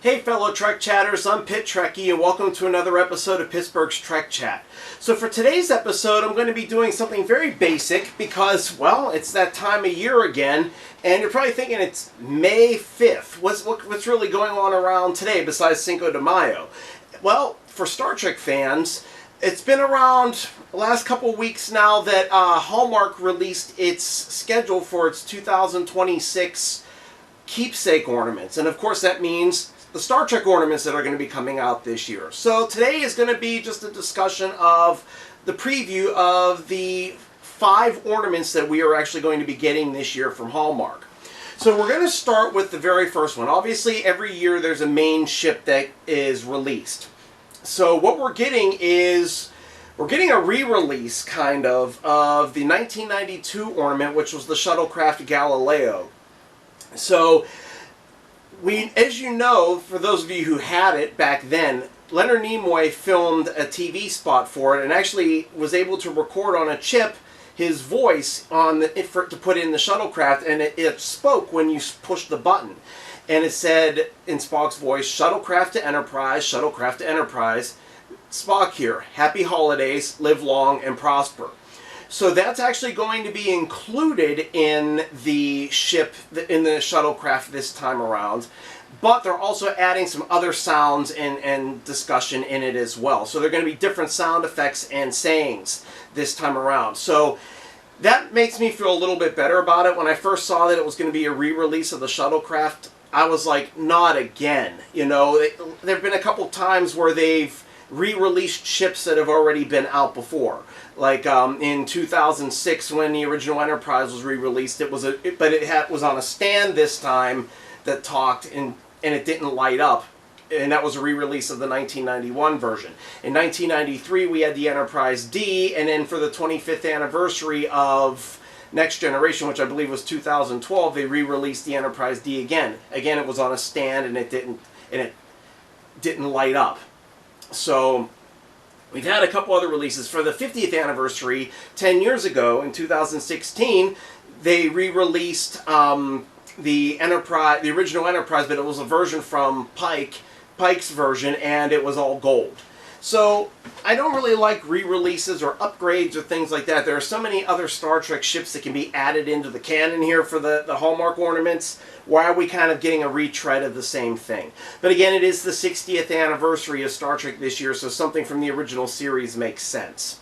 Hey fellow Trek Chatters, I'm Pit Trekkie and welcome to another episode of Pittsburgh's Trek Chat. So for today's episode I'm going to be doing something very basic because, well, it's that time of year again and you're probably thinking it's May 5th. What's really going on around today besides Cinco de Mayo? Well, for Star Trek fans, it's been around the last couple of weeks now that Hallmark released its schedule for its 2026 Keepsake ornaments. And of course that means the Star Trek ornaments that are going to be coming out this year. So today is going to be just a discussion of the preview of the 5 ornaments that we are actually going to be getting this year from Hallmark. So we're going to start with the very first one. Obviously every year there's a main ship that is released. So what we're getting is a re-release kind of the 1992 ornament, which was the shuttlecraft Galileo. So as you know, for those of you who had it back then, Leonard Nimoy filmed a TV spot for it and actually was able to record on a chip his voice to put in the shuttlecraft, and it spoke when you pushed the button. And it said in Spock's voice, "Shuttlecraft to Enterprise, shuttlecraft to Enterprise. Spock here. Happy holidays, live long and prosper." So that's actually going to be included in the ship, in the shuttlecraft this time around. But they're also adding some other sounds and discussion in it as well. So they're going to be different sound effects and sayings this time around. So that makes me feel a little bit better about it. When I first saw that it was going to be a re-release of the shuttlecraft, I was like, not again. You know, there have been a couple times where they've re-released ships that have already been out before. Like in 2006 when the original Enterprise was re-released, it was on a stand this time that talked and it didn't light up, and that was a re-release of the 1991 version. In 1993 we had the Enterprise D, and then for the 25th anniversary of Next Generation, which I believe was 2012, they re-released the Enterprise D again. Again, it was on a stand and it didn't light up. So we've had a couple other releases. For the 50th anniversary, 10 years ago, in 2016, they re-released the original Enterprise, but it was a version from Pike's version, and it was all gold. So I don't really like re-releases or upgrades or things like that. There are so many other Star Trek ships that can be added into the canon here for the Hallmark ornaments. Why are we kind of getting a retread of the same thing? But again, it is the 60th anniversary of Star Trek this year, so something from the original series makes sense.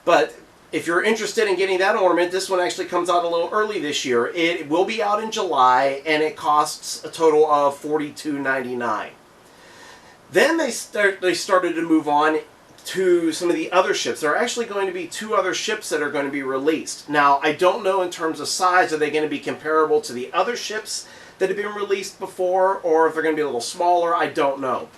But if you're interested in getting that ornament, this one actually comes out a little early this year. It will be out in July, and it costs a total of $42.99. Then they started to move on to some of the other ships. There are actually going to be 2 other ships that are going to be released. Now, I don't know in terms of size, are they going to be comparable to the other ships that have been released before, or if they're going to be a little smaller, I don't know.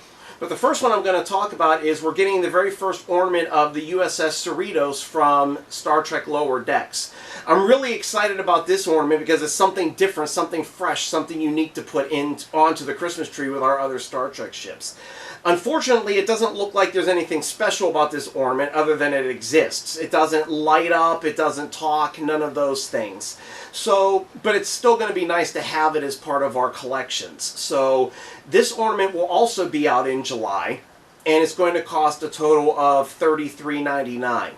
But the first one I'm going to talk about is we're getting the very first ornament of the U.S.S. Cerritos from Star Trek Lower Decks. I'm really excited about this ornament because it's something different, something fresh, something unique to put onto the Christmas tree with our other Star Trek ships. Unfortunately, it doesn't look like there's anything special about this ornament other than it exists. It doesn't light up, it doesn't talk, none of those things. So, but it's still going to be nice to have it as part of our collections. So this ornament will also be out in July, and it's going to cost a total of $33.99.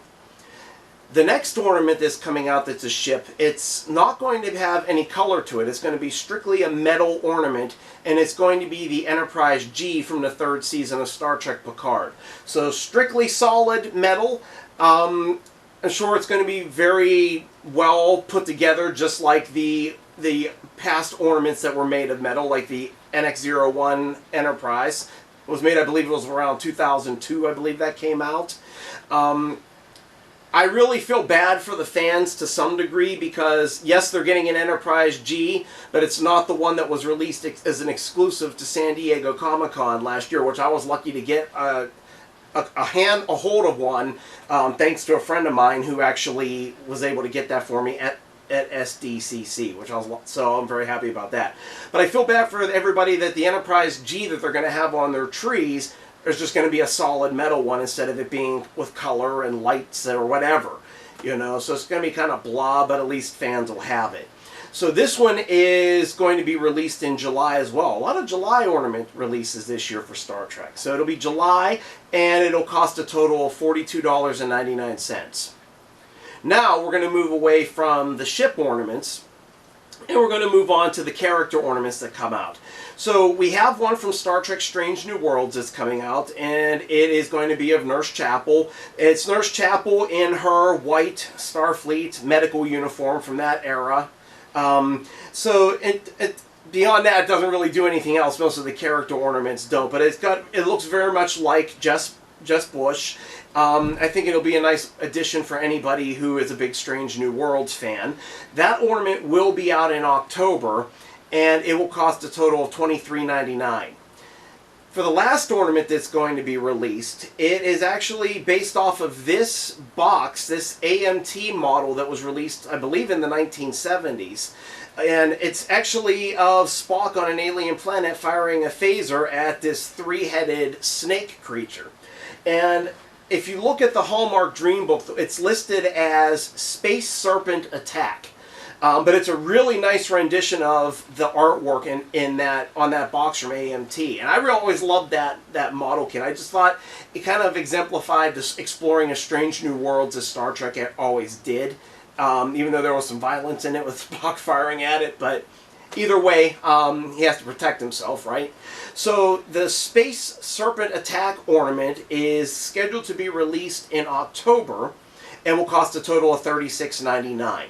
The next ornament that's coming out that's a ship, it's not going to have any color to it. It's going to be strictly a metal ornament, and it's going to be the Enterprise G from the 3rd season of Star Trek Picard. So strictly solid metal. I'm sure it's going to be very well put together, just like the past ornaments that were made of metal, like the NX-01 Enterprise. It was made, I believe it was around 2002, I believe that came out. I really feel bad for the fans to some degree because, yes, they're getting an Enterprise G, but it's not the one that was released as an exclusive to San Diego Comic-Con last year, which I was lucky to get a hold of one, thanks to a friend of mine who actually was able to get that for me at SDCC, so I'm very happy about that. But I feel bad for everybody that the Enterprise G that they're going to have on their trees is just going to be a solid metal one instead of it being with color and lights or whatever. you know, so it's going to be kind of blah, but at least fans will have it. So this one is going to be released in July as well. A lot of July ornament releases this year for Star Trek. So it'll be July, and it'll cost a total of $42.99. Now we're going to move away from the ship ornaments, and we're going to move on to the character ornaments that come out. So we have one from Star Trek Strange New Worlds that's coming out, and it is going to be of Nurse Chapel. It's Nurse Chapel in her white Starfleet medical uniform from that era. Beyond that, it doesn't really do anything else. Most of the character ornaments don't, but it looks very much like Jess Bush. I think it'll be a nice addition for anybody who is a big Strange New Worlds fan. That ornament will be out in October, and it will cost a total of $23.99. For the last ornament that's going to be released, it is actually based off of this box, this AMT model that was released, I believe, in the 1970s. And it's actually of Spock on an alien planet firing a phaser at this three-headed snake creature. And if you look at the Hallmark Dream Book, it's listed as Space Serpent Attack. But it's a really nice rendition of the artwork on that box from AMT. And I always loved that model kit. I just thought it kind of exemplified this exploring a strange new worlds as Star Trek always did. Even though there was some violence in it with Spock firing at it. But either way, he has to protect himself, right? So the Space Serpent Attack ornament is scheduled to be released in October and will cost a total of $36.99.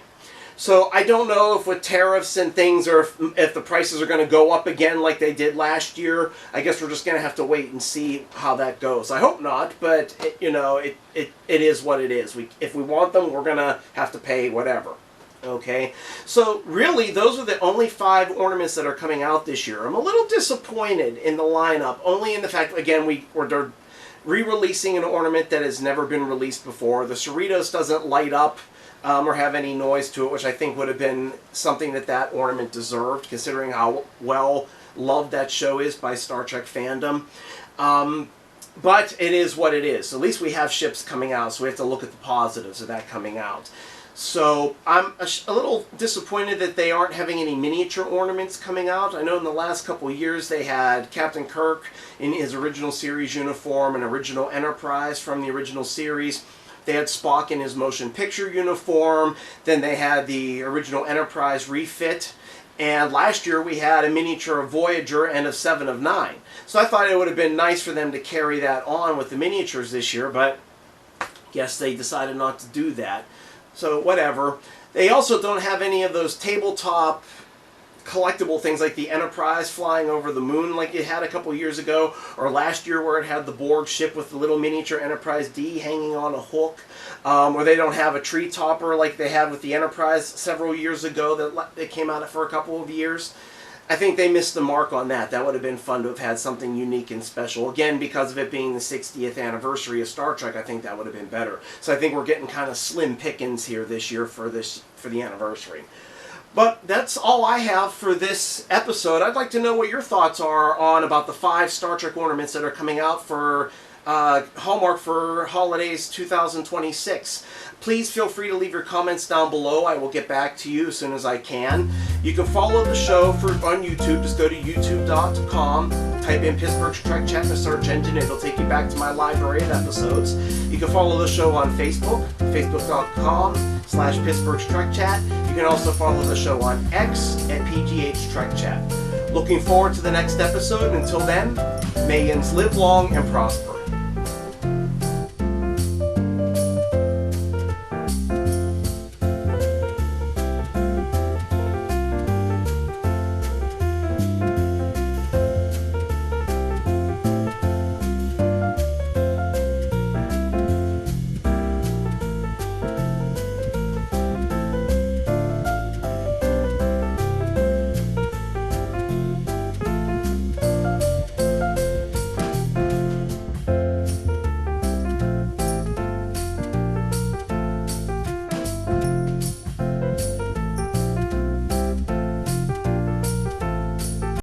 So I don't know if with tariffs and things, or if the prices are going to go up again like they did last year. I guess we're just going to have to wait and see how that goes. I hope not, but it is what it is. If we want them, we're going to have to pay whatever. Okay, so really those are the only 5 ornaments that are coming out this year. I'm a little disappointed in the lineup, only in the fact, again, we're re-releasing an ornament that has never been released before. The Cerritos doesn't light up or have any noise to it, which I think would have been something that ornament deserved, considering how well loved that show is by Star Trek fandom. But it is what it is. At least we have ships coming out, so we have to look at the positives of that coming out. So I'm a little disappointed that they aren't having any miniature ornaments coming out. I know in the last couple of years they had Captain Kirk in his original series uniform, an original Enterprise from the original series. They had Spock in his motion picture uniform. Then they had the original Enterprise refit. And last year we had a miniature of Voyager and of 7 of 9. So I thought it would have been nice for them to carry that on with the miniatures this year, but I guess they decided not to do that. So whatever. They also don't have any of those tabletop collectible things like the Enterprise flying over the moon like it had a couple years ago, or last year where it had the Borg ship with the little miniature Enterprise D hanging on a hook, or they don't have a tree topper like they had with the Enterprise several years ago that came out for a couple of years. I think they missed the mark on that. That would have been fun to have had something unique and special. Again, because of it being the 60th anniversary of Star Trek, I think that would have been better. So I think we're getting kind of slim pickings here this year for the anniversary. But that's all I have for this episode. I'd like to know what your thoughts are about the 5 Star Trek ornaments that are coming out for Hallmark for Holidays 2026. Please feel free to leave your comments down below. I will get back to you as soon as I can. You can follow the show on YouTube. Just go to youtube.com, type in Pittsburgh's Trek Chat in the search engine. It'll take you back to my library of episodes. You can follow the show on Facebook, facebook.com/Pittsburgh's Trek Chat. You can also follow the show on X at PGH Trek Chat. Looking forward to the next episode. Until then, may yins live long and prosper.